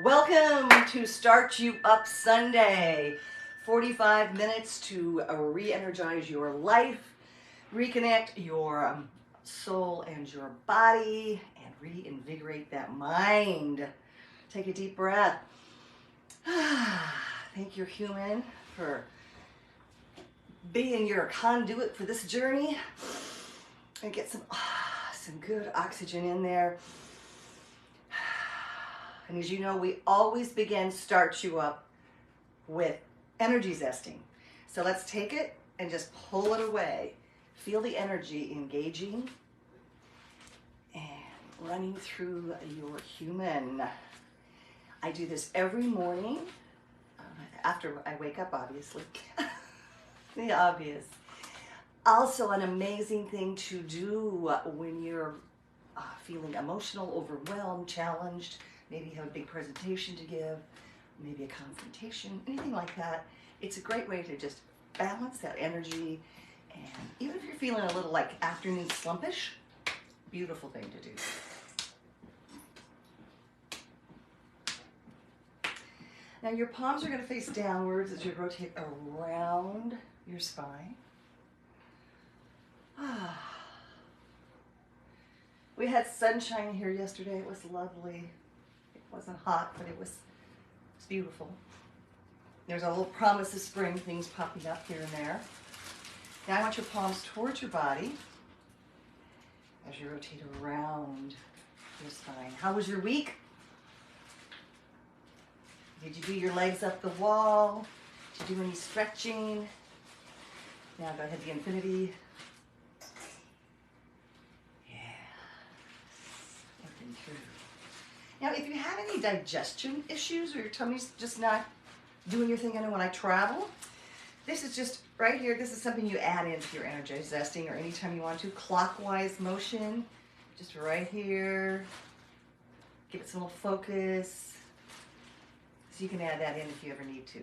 Welcome to Start You Up Sunday. 45 minutes to re-energize your life, reconnect your soul and your body, and reinvigorate that mind. Take a deep breath. Thank your human for being your conduit for this journey. And get some good oxygen in there. And as you know, we always begin Start You Up with energy zesting. So let's take it and just pull it away. Feel the energy engaging and running through your human. I do this every morning after I wake up, obviously. The obvious. Also an amazing thing to do when you're feeling emotional, overwhelmed, challenged. Maybe you have a big presentation to give, maybe a confrontation, anything like that. It's a great way to just balance that energy. And even if you're feeling a little like afternoon slumpish, beautiful thing to do. Now your palms are going to face downwards as you rotate around your spine. We had sunshine here yesterday. It was lovely. It wasn't hot, but it was beautiful. There's a little promise of spring, things popping up here and there. Now I want your palms towards your body as you rotate around your spine. How was your week? Did you do your legs up the wall? Did you do any stretching? Now go ahead, the infinity. Now, if you have any digestion issues or your tummy's just not doing your thing, I know when I travel, this is just right here. This is something you add into your energized zesting or anytime you want to. Clockwise motion, just right here. Give it some little focus. So you can add that in if you ever need to.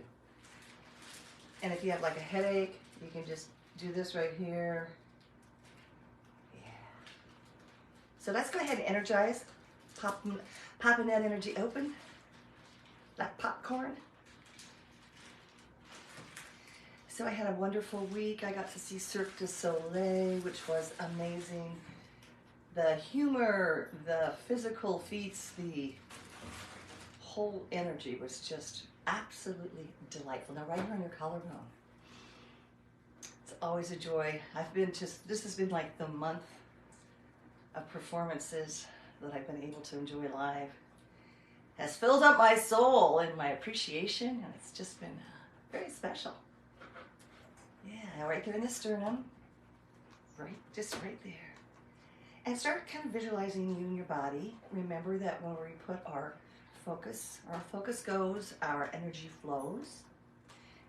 And if you have like a headache, you can just do this right here. Yeah. So let's go ahead and energize. Popping that energy open like popcorn. So I had a wonderful week. I got to see Cirque du Soleil, which was amazing. The humor, the physical feats, the whole energy was just absolutely delightful. Now right here on your collarbone. It's always a joy. This has been like the month of performances that I've been able to enjoy live. Has filled up my soul and my appreciation, and it's just been very special. Yeah, right there in the sternum, just right there. And start kind of visualizing you and your body. Remember that when we put our focus goes, our energy flows.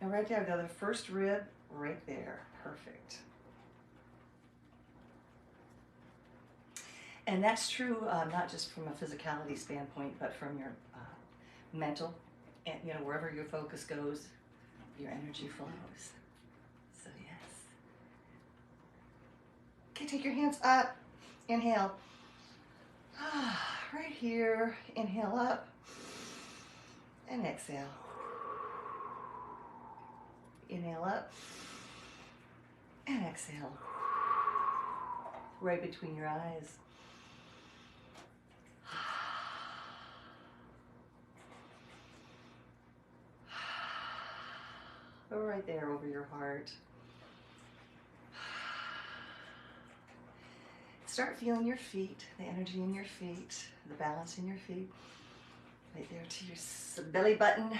And right there, the first rib, right there, perfect. And that's true not just from a physicality standpoint, but from your mental, and wherever your focus goes, your energy flows. So yes. Okay, take your hands up. Inhale. Right here. Inhale up. And exhale. Inhale up. And exhale. Right between your eyes. Right there over your heart. Start feeling your feet, the energy in your feet, the balance in your feet. Right there to your belly button.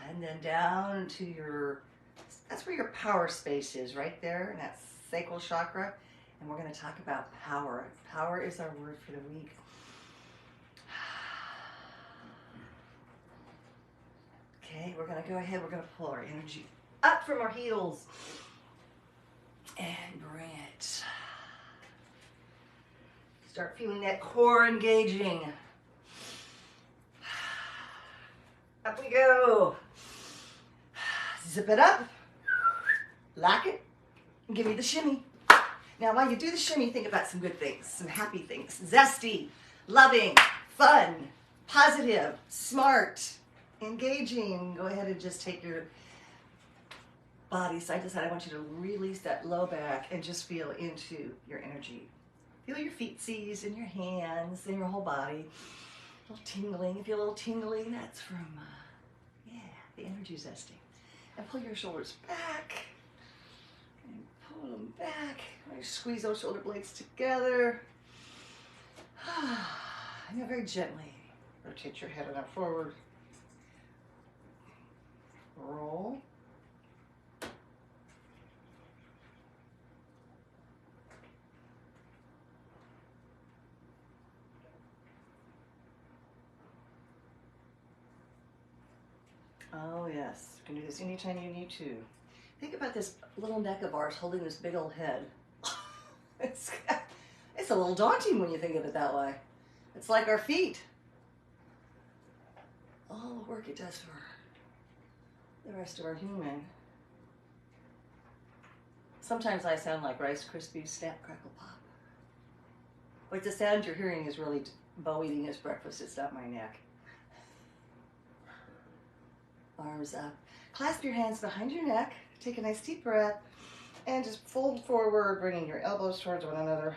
And then down to that's where your power space is, right there, and that's sacral chakra. And we're going to talk about power. Power is our word for the week. Okay, we're going to go ahead, we're going to pull our energy up from our heels and bring it. Start feeling that core engaging. Up we go. Zip it up, lock it, and give me the shimmy. Now, while you do the shimmy, think about some good things, some happy things. Zesty, loving, fun, positive, smart, engaging. Go ahead and just take your body side to side. I want you to release that low back and just feel into your energy. Feel your feetsies and your hands and your whole body. A little tingling. If you're a little tingling, that's from, yeah, the energy zesting. And pull your shoulders back. And pull them back. Squeeze those shoulder blades together. And now very gently rotate your head on up forward. Roll. Oh yes, you can do this anytime you need to. Think about this little neck of ours holding this big old head. It's a little daunting when you think of it that way. It's like our feet. All the work it does for the rest of our human. Sometimes I sound like Rice Krispies Snap Crackle Pop. But the sound you're hearing is really Bo eating his breakfast. It's not my neck. Arms up. Clasp your hands behind your neck. Take a nice deep breath. And just fold forward, bringing your elbows towards one another.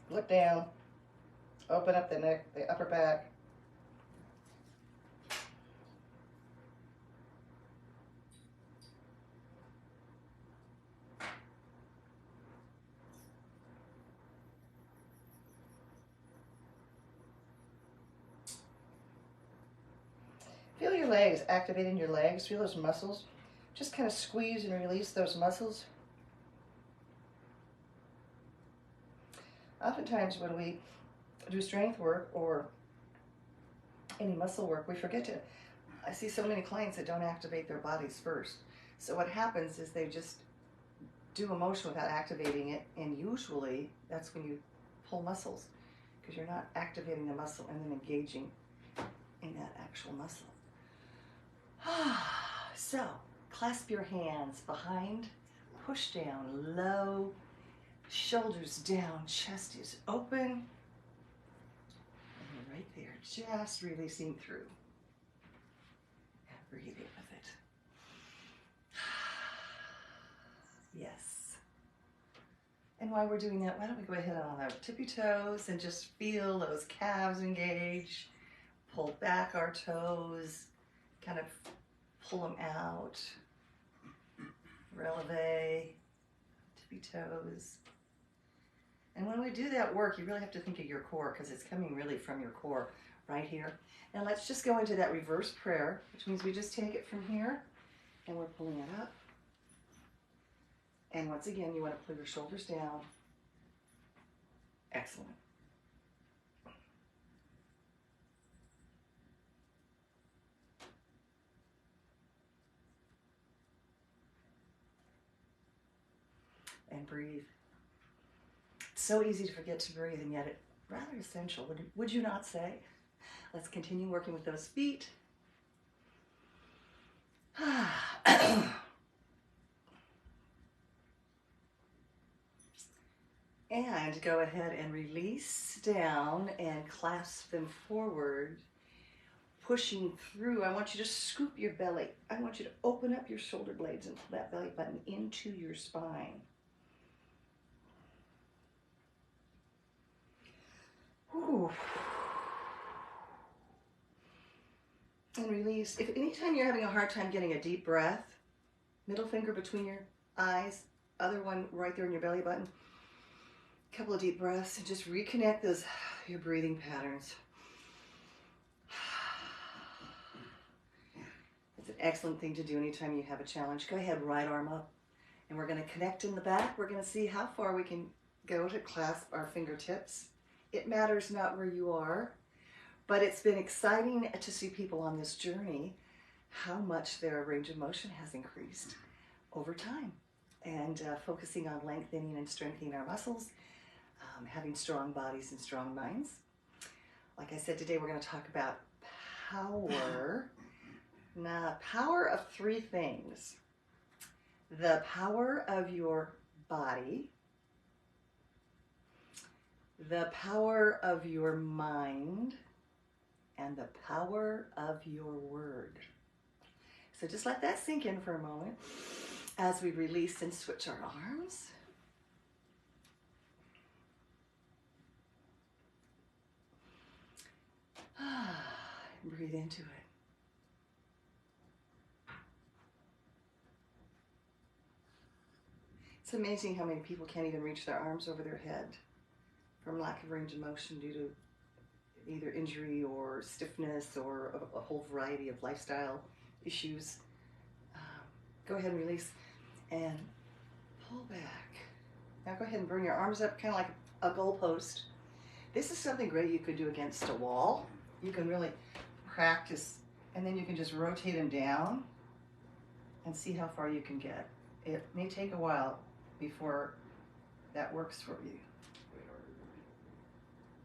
Look down. Open up the neck, the upper back. Feel your legs, activating your legs. Feel those muscles. Just kind of squeeze and release those muscles. Oftentimes when we do strength work or any muscle work, we forget to, I see so many clients that don't activate their bodies first. So what happens is they just do a motion without activating it, and usually that's when you pull muscles, because you're not activating the muscle and then engaging in that actual muscle. So, clasp your hands behind, push down low, shoulders down, chest is open. And you're right there, just releasing through. And breathing with it. Yes. And while we're doing that, why don't we go ahead on our tippy toes and just feel those calves engage. Pull back our toes, kind of pull them out. Releve, tippy toes. And when we do that work, you really have to think of your core, because it's coming really from your core right here. Now let's just go into that reverse prayer, which means we just take it from here and we're pulling it up. And once again, you want to pull your shoulders down. Excellent. And breathe. It's so easy to forget to breathe, and yet it's rather essential. Would you not say? Let's continue working with those feet. And go ahead and release down and clasp them forward, pushing through. I want you to scoop your belly. I want you to open up your shoulder blades and pull that belly button into your spine. Ooh. And release. If anytime you're having a hard time getting a deep breath, middle finger between your eyes, other one right there in your belly button, a couple of deep breaths, and just reconnect your breathing patterns. It's an excellent thing to do anytime you have a challenge. Go ahead, right arm up, and we're going to connect in the back. We're going to see how far we can go to clasp our fingertips. It matters not where you are, but it's been exciting to see people on this journey, how much their range of motion has increased over time, and focusing on lengthening and strengthening our muscles, having strong bodies and strong minds. Like I said, today we're going to talk about power. Now, power of three things. the power of your body, the power of your mind, and the power of your word. So just let that sink in for a moment as we release and switch our arms. Breathe into it. It's amazing how many people can't even reach their arms over their head from lack of range of motion due to either injury or stiffness or a whole variety of lifestyle issues. Go ahead and release and pull back. Now go ahead and bring your arms up kind of like a goalpost. This is something great you could do against a wall. You can really practice, and then you can just rotate them down and see how far you can get. It may take a while before that works for you.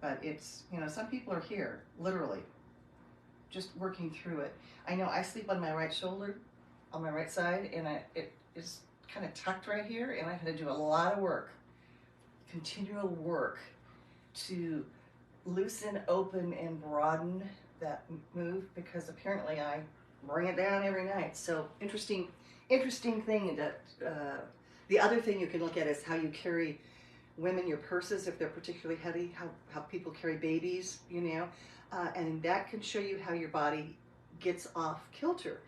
But it's, you know, some people are here, literally, just working through it. I know I sleep on my right shoulder, on my right side, and it is kind of tucked right here, and I've had to do a lot of work, continual work, to loosen, open, and broaden that move, because apparently I bring it down every night. So interesting thing that the other thing you can look at is how you carry women your purses if they're particularly heavy, how people carry babies, you know, and that can show you how your body gets off kilter.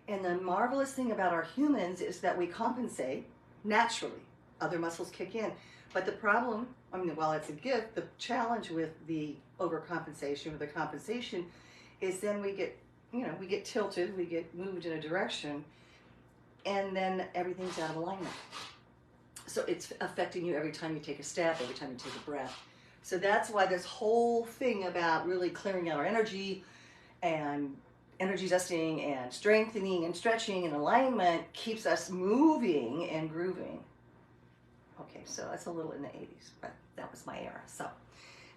And the marvelous thing about our humans is that we compensate naturally. Other muscles kick in. But the problem, I mean, while it's a gift, the challenge with the overcompensation or the compensation is then we get, you know, we get tilted, we get moved in a direction, and then everything's out of alignment. So it's affecting you every time you take a step, every time you take a breath. So that's why this whole thing about really clearing out our energy and energy dusting and strengthening and stretching and alignment keeps us moving and grooving. Okay, so that's a little in the 80s, but that was my era. So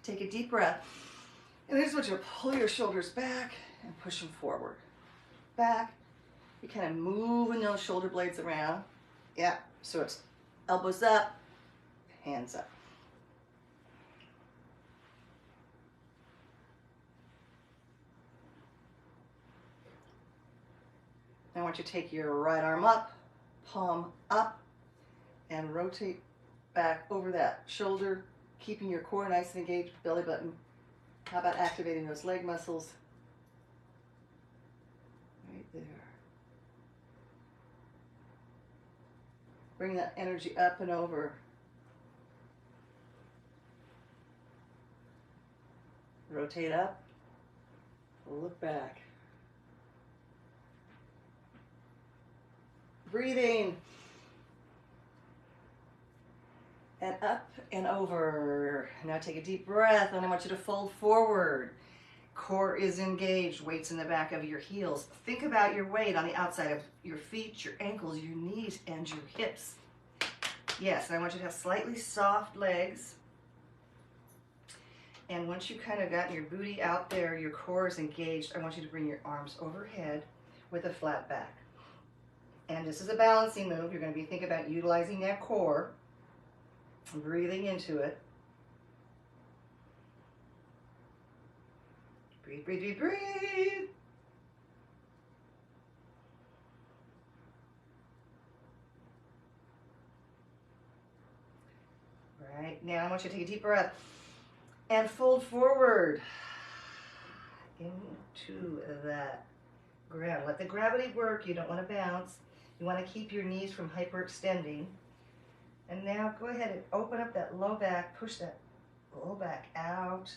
take a deep breath. And I just want you to pull your shoulders back and push them forward. Back. You're kind of moving those shoulder blades around. Yeah, so it's elbows up, hands up. Now I want you to take your right arm up, palm up, and rotate back over that shoulder, keeping your core nice and engaged, belly button. How about activating those leg muscles? Right there. Bring that energy up and over. Rotate up, look back. Breathing. And up and over. Now take a deep breath, and I want you to fold forward. Core is engaged, weights in the back of your heels. Think about your weight on the outside of your feet, your ankles, your knees, and your hips. Yes, and I want you to have slightly soft legs. And once you've kind of gotten your booty out there, your core is engaged, I want you to bring your arms overhead with a flat back. And this is a balancing move. You're going to be thinking about utilizing that core, breathing into it. Breathe, breathe, breathe, breathe. Right, now I want you to take a deep breath and fold forward into that ground. Let the gravity work. You don't want to bounce. You want to keep your knees from hyperextending. And now go ahead and open up that low back, push that low back out.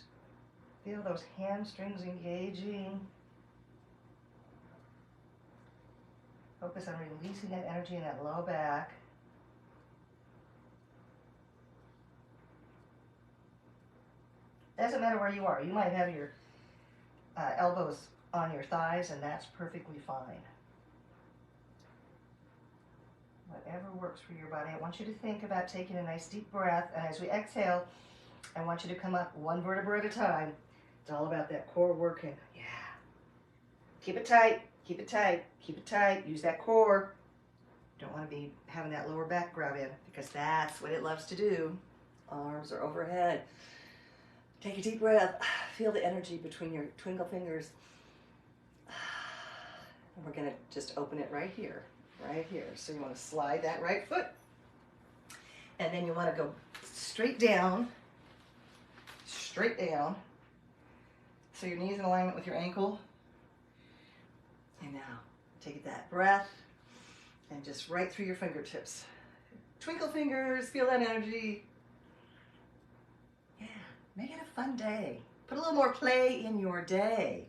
Feel those hamstrings engaging. Focus on releasing that energy in that low back. Doesn't matter where you are. You might have your elbows on your thighs, and that's perfectly fine. Whatever works for your body. I want you to think about taking a nice deep breath, and as we exhale, I want you to come up one vertebra at a time. It's all about that core working. Yeah. Keep it tight, keep it tight, keep it tight. Use that core. Don't want to be having that lower back grab in because that's what it loves to do. Arms are overhead. Take a deep breath. Feel the energy between your twinkle fingers. And we're going to just open it right here, right here. So you want to slide that right foot. And then you want to go straight down. Straight down. So your knee's in alignment with your ankle. And now take that breath and just right through your fingertips. Twinkle fingers, feel that energy. Yeah, make it a fun day. Put a little more play in your day.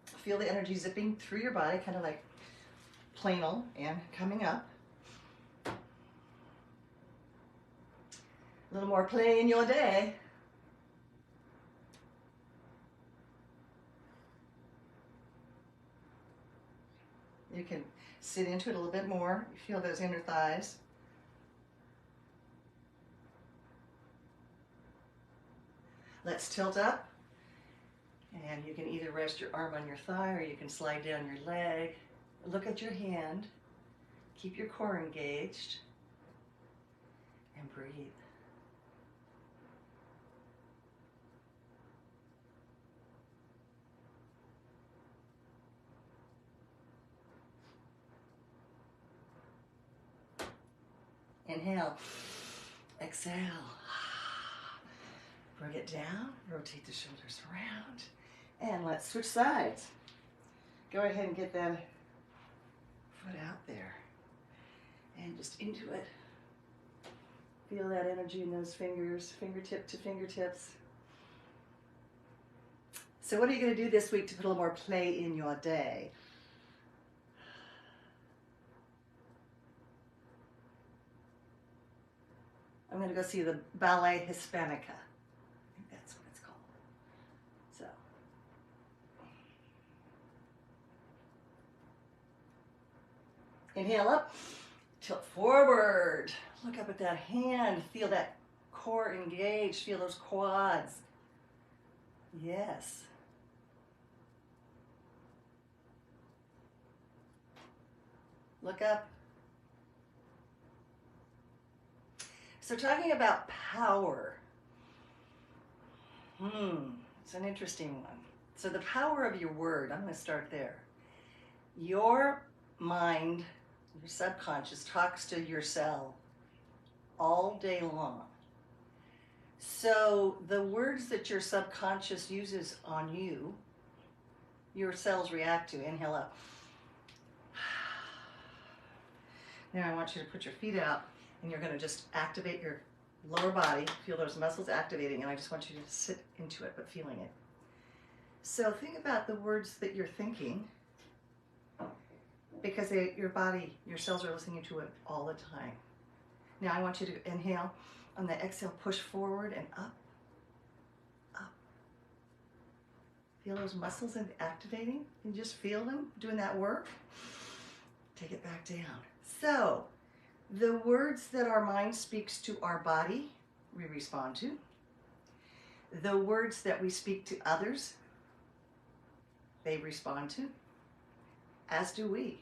Feel the energy zipping through your body, kind of like planal and coming up. A little more play in your day. You can sit into it a little bit more. You feel those inner thighs. Let's tilt up. And you can either rest your arm on your thigh or you can slide down your leg. Look at your hand. Keep your core engaged. And breathe. Inhale, exhale, bring it down, rotate the shoulders around, and let's switch sides. Go ahead and get that foot out there, and just into it. Feel that energy in those fingers, fingertip to fingertips. So what are you going to do this week to put a little more play in your day? I'm going to go see the Ballet Hispanica. I think that's what it's called. So. Inhale up, tilt forward. Look up at that hand. Feel that core engaged. Feel those quads. Yes. Look up. So talking about power, it's an interesting one. So the power of your word, I'm going to start there. Your mind, your subconscious talks to your cell all day long. So the words that your subconscious uses on you, your cells react to. Inhale up. Now I want you to put your feet out. And you're going to just activate your lower body, feel those muscles activating, and I just want you to sit into it, but feeling it. So think about the words that you're thinking, because your body, your cells are listening to it all the time. Now I want you to inhale. On the exhale, push forward and up, up. Feel those muscles activating, and just feel them doing that work. Take it back down. So, the words that our mind speaks to our body, we respond to. The words that we speak to others, they respond to, as do we.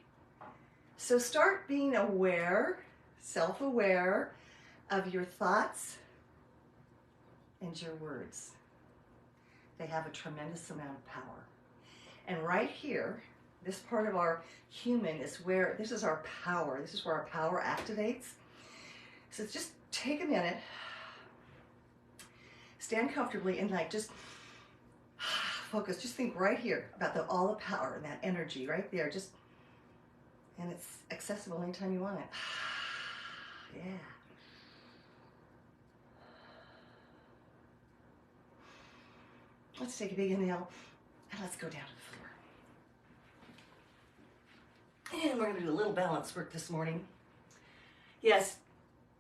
So start being aware, self-aware of your thoughts and your words. They have a tremendous amount of power. And right here, this part of our human is where, this is our power. This is where our power activates. So just take a minute, stand comfortably, and like just focus. Just think right here about all the power and that energy right there. Just, and it's accessible anytime you want it. Yeah. Let's take a big inhale and let's go down to the floor. And we're going to do a little balance work this morning. Yes,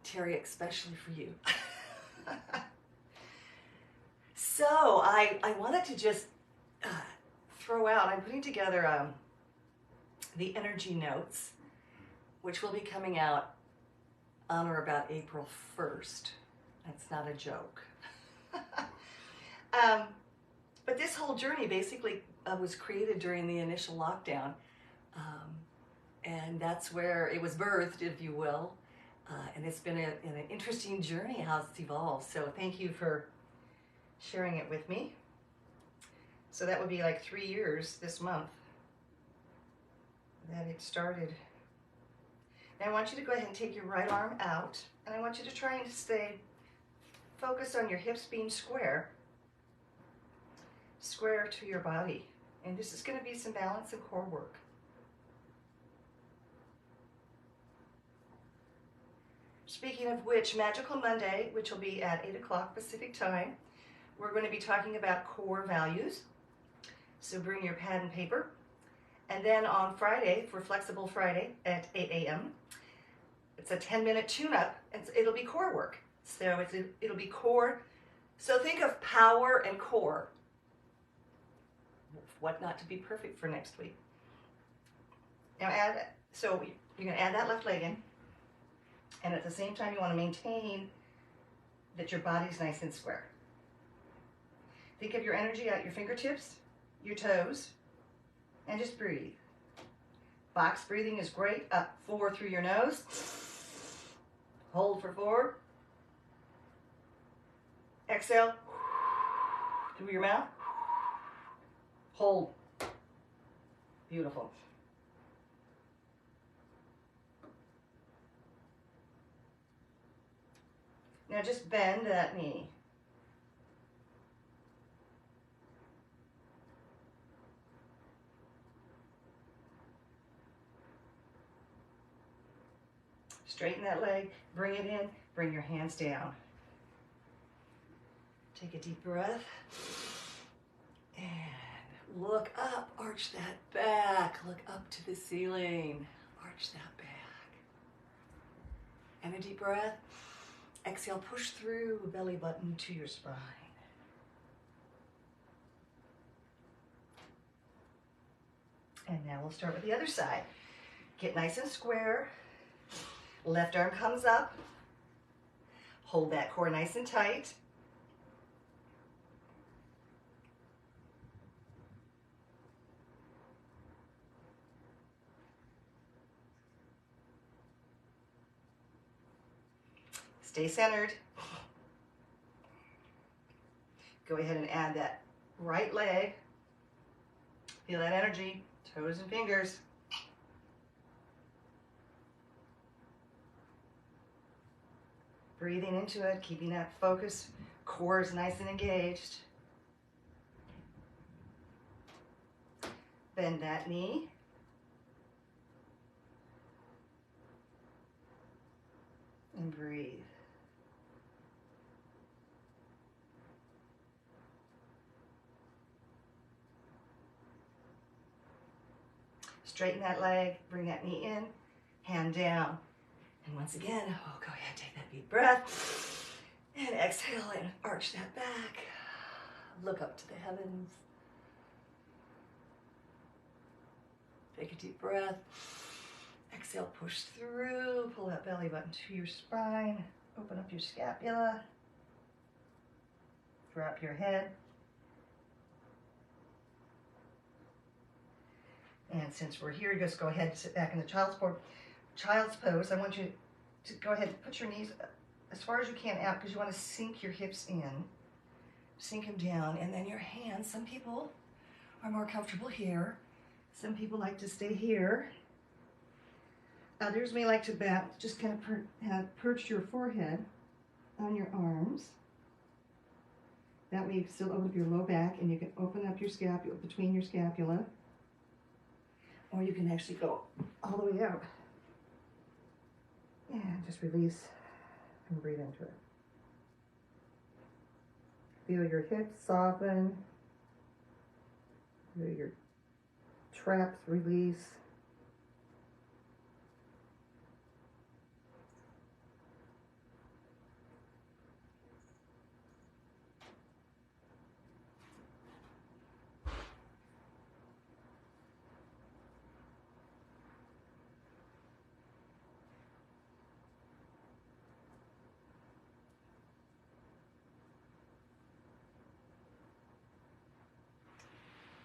Terry, especially for you. So I wanted to just throw out, I'm putting together the energy notes, which will be coming out on or about April 1st. That's not a joke. But this whole journey basically was created during the initial lockdown. And that's where it was birthed, if you will. And it's been an interesting journey how it's evolved. So thank you for sharing it with me. So that would be like 3 years this month that it started. Now I want you to go ahead and take your right arm out, and I want you to try and stay focused on your hips being square to your body. And this is going to be some balance and core work. Speaking of which, Magical Monday, which will be at 8 o'clock Pacific time, we're going to be talking about core values. So bring your pad and paper. And then on Friday, for Flexible Friday at 8 a.m., it's a 10-minute tune-up, and it'll be core work. So it'll be core. So think of power and core. What not to be perfect for next week. Now so you're going to add that left leg in. And at the same time, you want to maintain that your body's nice and square. Think of your energy at your fingertips, your toes, and just breathe. Box breathing is great. Up 4 through your nose. Hold for 4. Exhale through your mouth. Hold. Beautiful. Now just bend that knee. Straighten that leg, bring it in, bring your hands down. Take a deep breath. And look up, arch that back. Look up to the ceiling. Arch that back. And a deep breath. Exhale, push through belly button to your spine. And now we'll start with the other side. Get nice and square. Left arm comes up. Hold that core nice and tight. Stay centered. Go ahead and add that right leg. Feel that energy, toes and fingers. Breathing into it, keeping that focus. Core is nice and engaged. Bend that knee. And breathe. Straighten that leg, bring that knee in, hand down. And once again, go ahead, take that deep breath. And exhale and arch that back. Look up to the heavens. Take a deep breath. Exhale, push through. Pull that belly button to your spine. Open up your scapula. Drop your head. And since we're here, just go ahead and sit back in the child's pose. I want you to go ahead and put your knees as far as you can out, because you want to sink your hips in. Sink them down, and then your hands. Some people are more comfortable here. Some people like to stay here. Others may like to just kind of perch your forehead on your arms. That way you can still open up your low back, and you can open up your scapula, between your scapula. Or you can actually go all the way out. And just release and breathe into it. Feel your hips soften. Feel your traps release.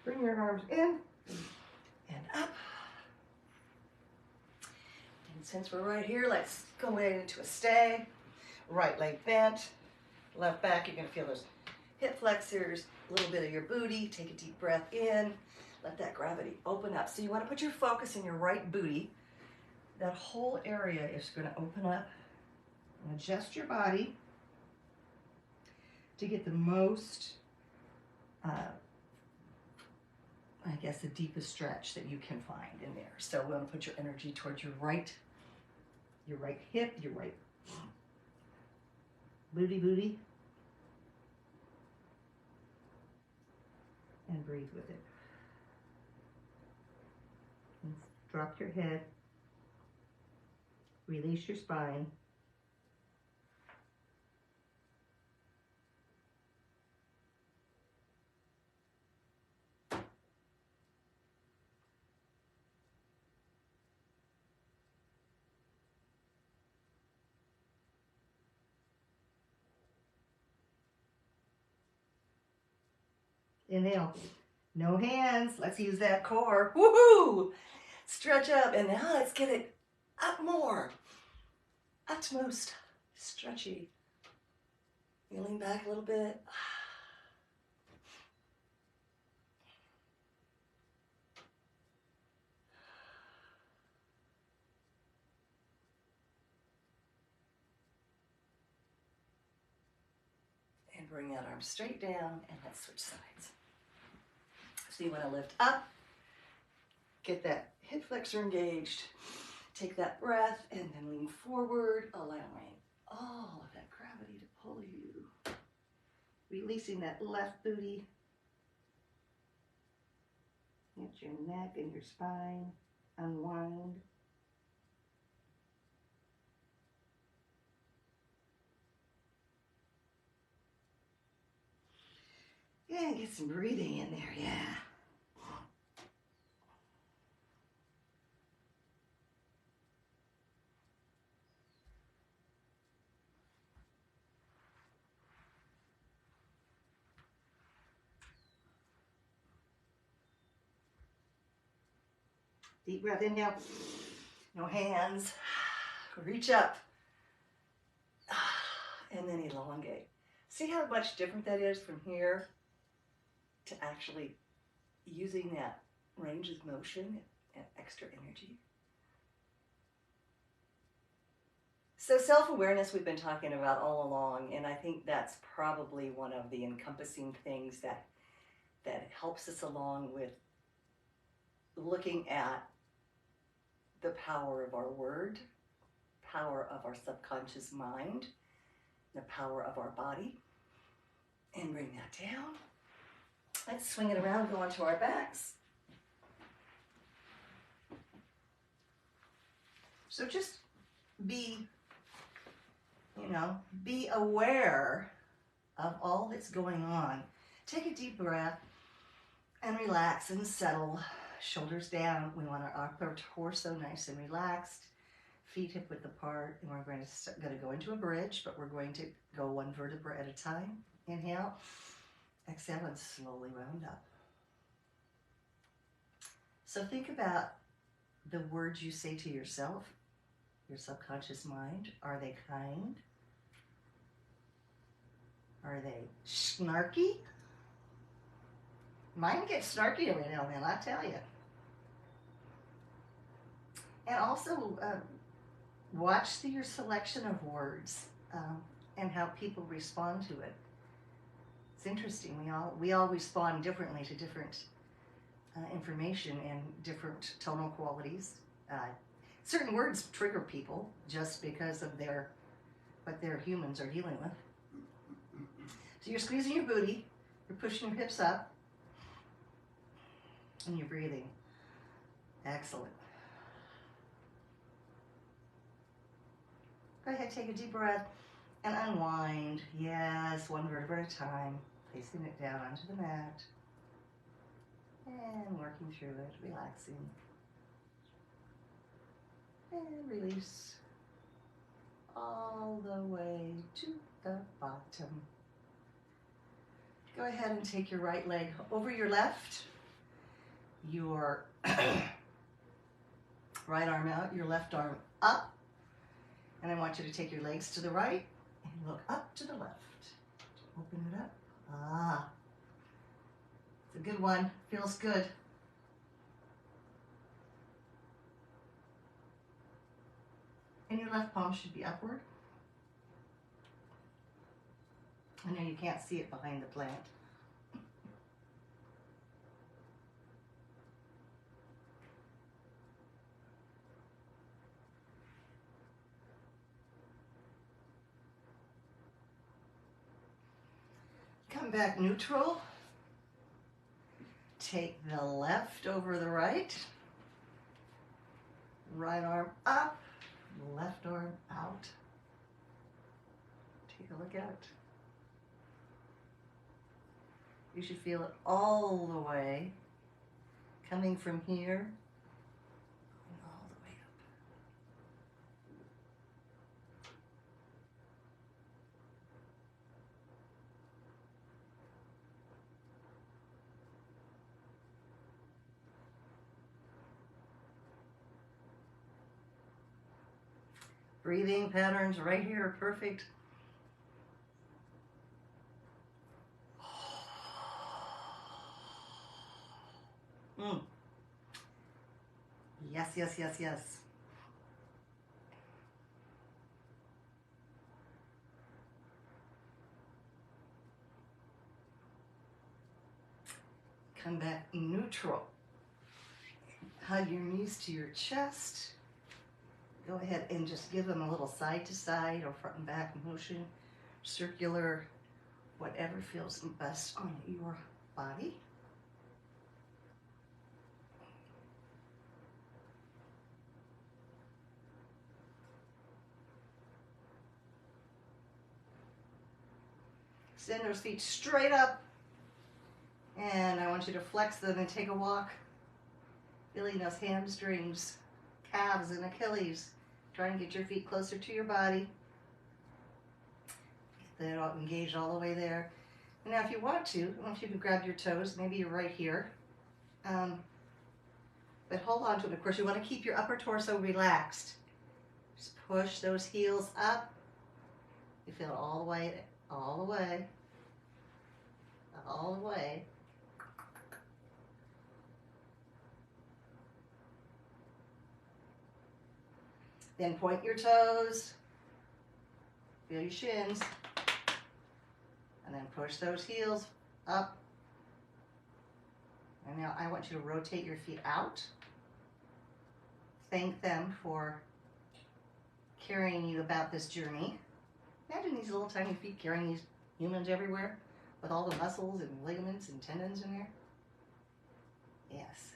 Bring your arms in and up. Since we're right here, let's go right into a stay. Right leg bent, left back. You're going to feel those hip flexors, a little bit of your booty. Take a deep breath in. Let that gravity open up. So you want to put your focus in your right booty. That whole area is going to open up and adjust your body to get the most, I guess, the deepest stretch that you can find in there. So we want to put your energy towards your right hip, your right booty, and breathe with it. And drop your head, release your spine. Inhale. No hands. Let's use that core. Woohoo! Stretch up. And now let's get it up more. Utmost stretchy. You lean back a little bit. And bring that arm straight down, and let's switch sides. So you want to lift up, get that hip flexor engaged, take that breath, and then lean forward, allowing all of that gravity to pull you. Releasing that left booty. Get your neck and your spine unwind. Yeah, get some breathing in there, yeah. Deep breath, inhale. No hands. Reach up. And then elongate. See how much different that is from here to actually using that range of motion and extra energy. So self-awareness we've been talking about all along, and I think that's probably one of the encompassing things that helps us along with looking at the power of our word, power of our subconscious mind, the power of our body, and bring that down. Let's swing it around, go onto our backs. So just be aware of all that's going on. Take a deep breath and relax and settle. Shoulders down. We want our upper torso nice and relaxed. Feet hip width apart. And we're going to go into a bridge, but we're going to go one vertebra at a time. Inhale. Exhale and slowly round up. So think about the words you say to yourself, your subconscious mind. Are they kind? Are they snarky? Mine gets snarky every now and then, I tell you. And also watch your selection of words and how people respond to it. It's interesting. We all respond differently to different information and different tonal qualities. Certain words trigger people just because of what their humans are dealing with. So you're squeezing your booty, you're pushing your hips up, and you're breathing. Excellent. Go ahead, take a deep breath and unwind. Yes, one vertebra at a time. Placing it down onto the mat. And working through it, relaxing. And release all the way to the bottom. Go ahead and take your right leg over your left. Your Right arm out, your left arm up. And I want you to take your legs to the right and look up to the left. Open it up. Ah, it's a good one. Feels good. And your left palm should be upward. I know you can't see it behind the plant. Come back neutral. Take the left over the right. Right arm up, left arm out. Take a look out. You should feel it all the way, coming from here, going all the way up. Breathing patterns right here are perfect. Yes, yes, yes, yes. Come back neutral. Hug your knees to your chest. Go ahead and just give them a little side to side or front and back motion, circular, whatever feels best on your body. Send those feet straight up. And I want you to flex them and take a walk, feeling those hamstrings, calves, and Achilles. Try and get your feet closer to your body. Get that all engaged all the way there. And now if you want to, I want you to grab your toes. Maybe you're right here. But hold on to it. Of course, you want to keep your upper torso relaxed. Just push those heels up. You feel it all the way, all the way, all the way. Then point your toes, feel your shins, and then push those heels up. And now I want you to rotate your feet out. Thank them for carrying you about this journey. Imagine these little tiny feet carrying these humans everywhere with all the muscles and ligaments and tendons in there. Yes.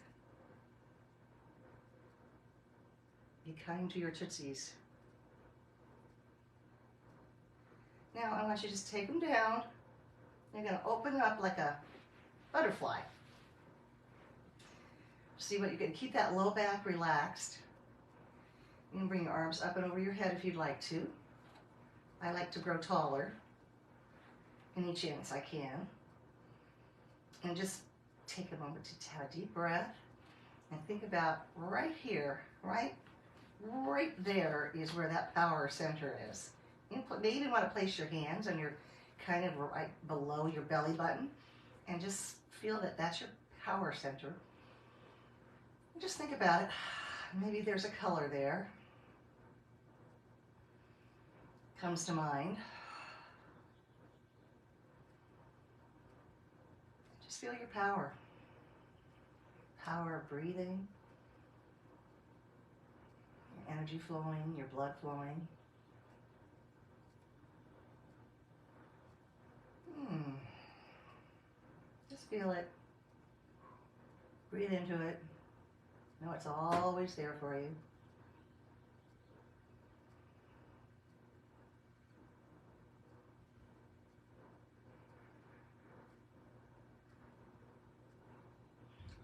Be kind to your tootsies. Now I want you to just take them down. You're going to open up like a butterfly. See what you can keep that low back relaxed. You can bring your arms up and over your head if you'd like to. I like to grow taller any chance I can. And just take a moment to have a deep breath and think about right here, right there is where that power center is. You may even want to place your hands on your kind of right below your belly button and just feel that that's your power center. And just think about it. Maybe there's a color there. Comes to mind. Just feel your power. Power of breathing. Your energy flowing, your blood flowing. Just feel it. Breathe into it. Know it's always there for you.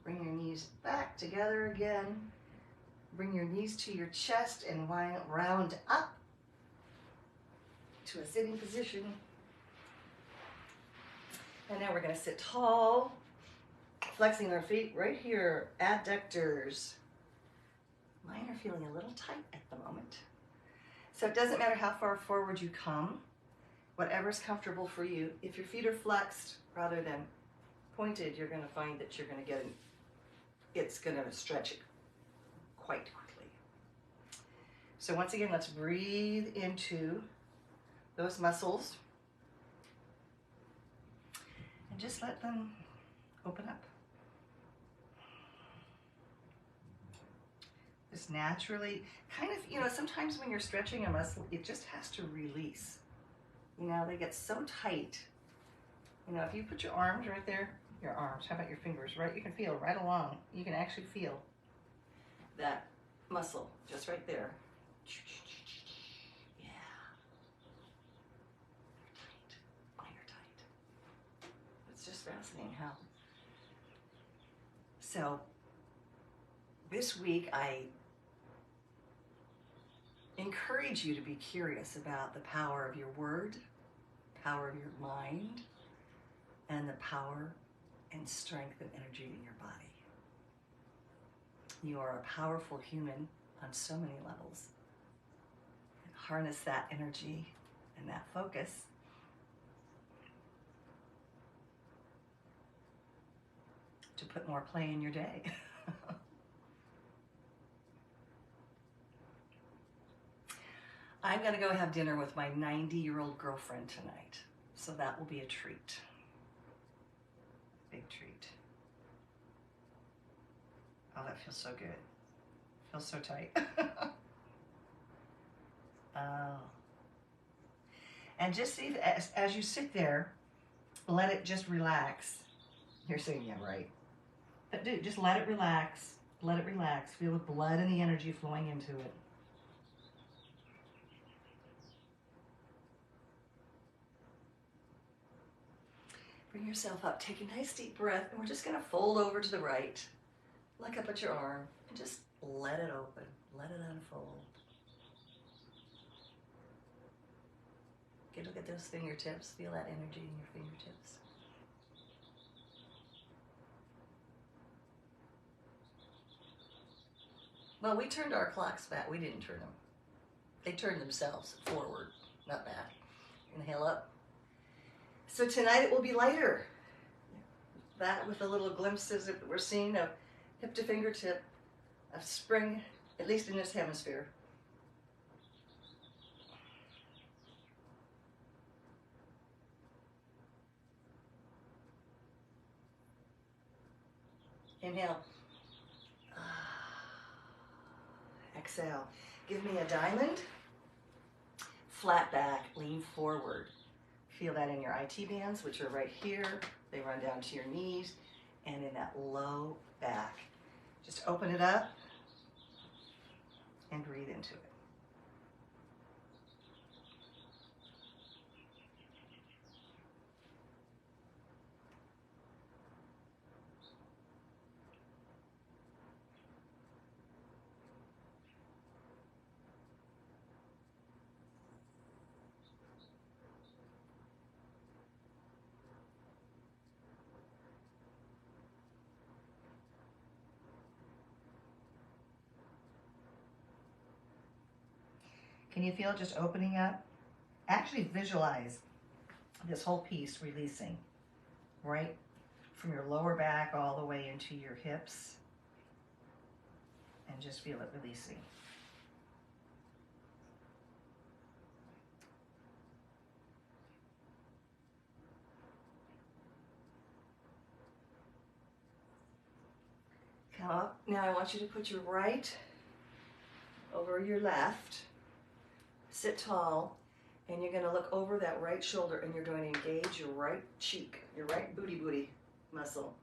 Bring your knees back together again. Bring your knees to your chest and round up to a sitting position. And now we're going to sit tall, flexing our feet right here, adductors. Mine are feeling a little tight at the moment. So it doesn't matter how far forward you come, whatever's comfortable for you. If your feet are flexed rather than pointed, you're going to find that you're going to get it's going to stretch it quite quickly. So once again, let's breathe into those muscles and just let them open up. Just naturally, kind of, you know, sometimes when you're stretching a muscle, it just has to release. You know, they get so tight. You know, if you put your arms right there, your arms, how about your fingers, right? You can feel right along. You can actually feel that muscle just right there. Yeah. You're tight. Oh, you're tight. It's just fascinating how. So this week, I encourage you to be curious about the power of your word, power of your mind, and the power and strength and energy in your body. You are a powerful human on so many levels. And harness that energy and that focus to put more play in your day. I'm going to go have dinner with my 90-year-old girlfriend tonight, so that will be a treat. Big treat. Oh, that feels so good. Feels so tight. Oh. And just see, as you sit there, let it just relax. You're saying, yeah, right. But dude, just let it relax. Let it relax. Feel the blood and the energy flowing into it. Bring yourself up. Take a nice deep breath, and we're just going to fold over to the right. Look up at your arm, and just let it open. Let it unfold. Okay, look at those fingertips. Feel that energy in your fingertips. Well, we turned our clocks back. We didn't turn them. They turned themselves forward, not back. Inhale up. So tonight it will be lighter. That with the little glimpses that we're seeing of hip to fingertip, of spring, at least in this hemisphere. Inhale. Exhale. Give me a diamond. Flat back, lean forward. Feel that in your IT bands, which are right here. They run down to your knees, and in that low back. Just open it up and breathe into it. Can you feel it just opening up? Actually visualize this whole piece releasing, right from your lower back all the way into your hips, and just feel it releasing. Come up. Now I want you to put your right over your left. Sit tall, and you're going to look over that right shoulder, and you're going to engage your right cheek, your right booty muscle.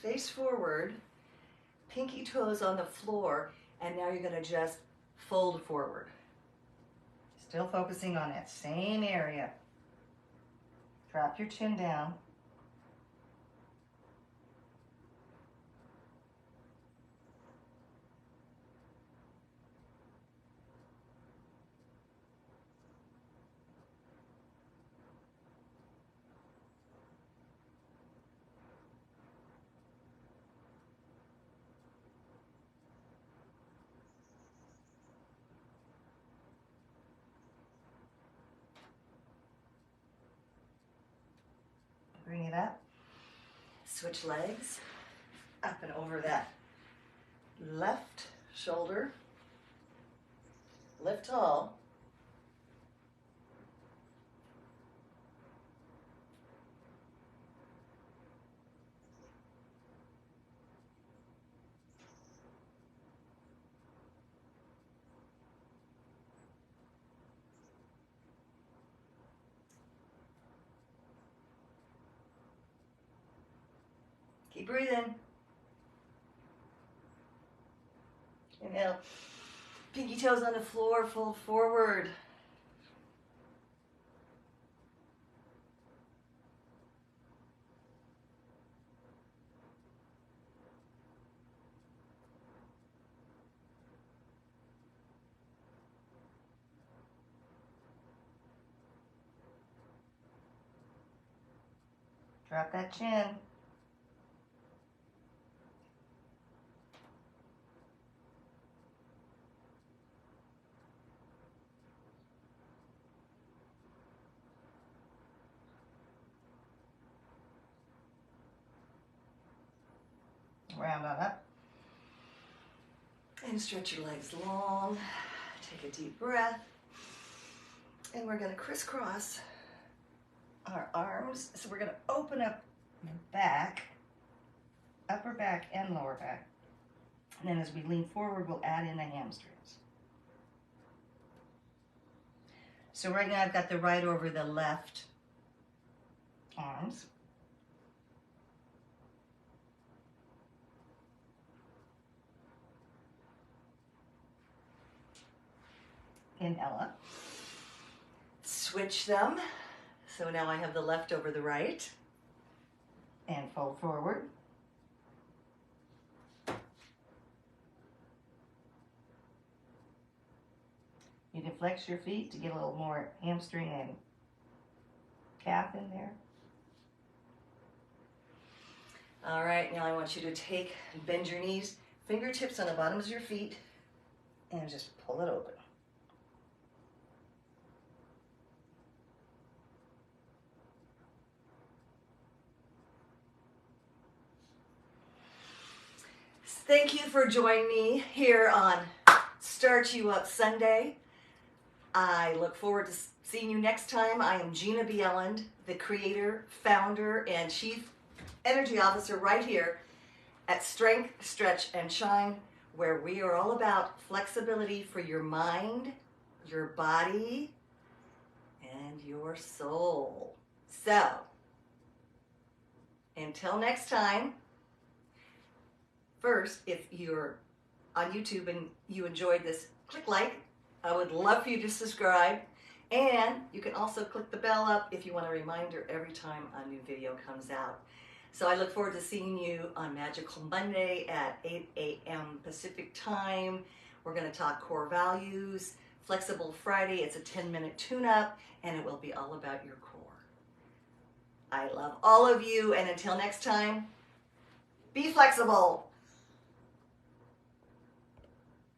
Face forward, pinky toes on the floor, and now you're going to just fold forward. Still focusing on that same area. Drop your chin down. Bring it up. Switch legs. Up and over that left shoulder. Lift tall. Keep breathing. Inhale. Pinky toes on the floor, fold forward. Drop that chin. Round on up. And stretch your legs long. Take a deep breath. And we're going to crisscross our arms. So we're going to open up the back, upper back and lower back. And then as we lean forward, we'll add in the hamstrings. So right now I've got the right over the left arms. Inhale up. Switch them. So now I have the left over the right. And fold forward. You can flex your feet to get a little more hamstring and calf in there. All right, now I want you to take and bend your knees, fingertips on the bottoms of your feet, and just pull it open. Thank you for joining me here on Start You Up Sunday. I look forward to seeing you next time. I am Jina Bieland, the creator, founder, and chief energy officer right here at Strength, Stretch, and Shine, where we are all about flexibility for your mind, your body, and your soul. So, until next time, first, if you're on YouTube and you enjoyed this, click like. I would love for you to subscribe. And you can also click the bell up if you want a reminder every time a new video comes out. So I look forward to seeing you on Magical Monday at 8 a.m. Pacific time. We're going to talk core values. Flexible Friday, it's a 10-minute tune-up, and it will be all about your core. I love all of you, and until next time, be flexible.